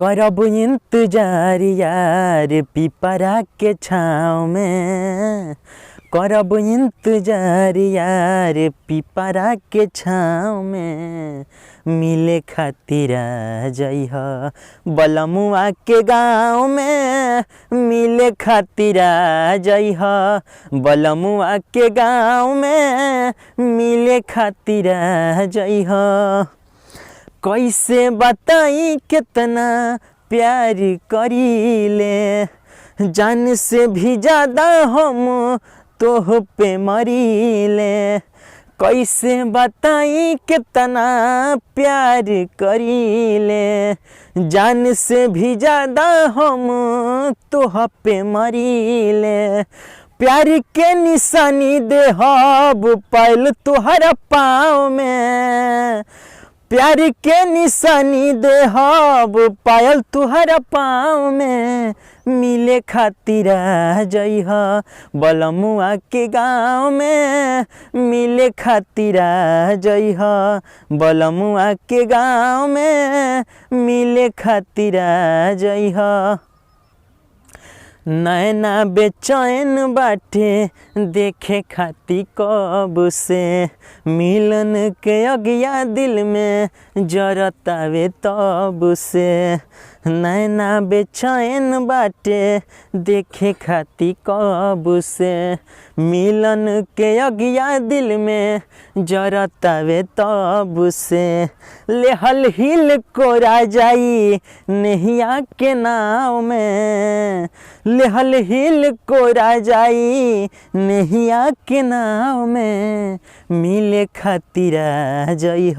करब इंतजार यार पिपरा के छाँव में, करब इंतजार यार पिपरा के छाँव में, मिले खातिर आ जइह बलमुआ के गाँव में, मिले खातिर आ जइह बलमुआ के गाँव में, मिले खातिर आ जइह। कैसे बताई कितना प्यार करीले, जान से भी ज़्यादा हम तोह पे मरीले। कैसे बताई कितना प्यार करीले, जान से भी ज़्यादा हम तोह पे मरीले। प्यार के निशानी देहब पायल तुहरा पाँव में, प्यार के निशानी देहब पायल तुहरा पाँव में, मिले खातिर आ जइह बलमुआ के गाँव में, मिले खातिर आ जइह बलमुआ के गाँव में, मिले खातिर आ जइह। नैना बेचैन बाटे देखे खातिर कब से, मिलन के अगिया दिल में जरतावे तब से। नैना बेचैन बाटे देखे खातिर कब से, मिलन के अगिया दिल में जरतावे तब से। लेहल हिल कोरा जाई नैया के नाव में, लेहल हिल कोरा जाई नैया के नाव में, मिले खातिर आ जइह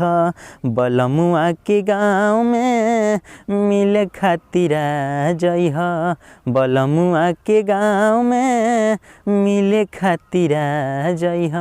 बलमुआ के गाँव में, मिले खातिर आ जइह बलमुआ के गाँव में, मिले खातिर आ जइह।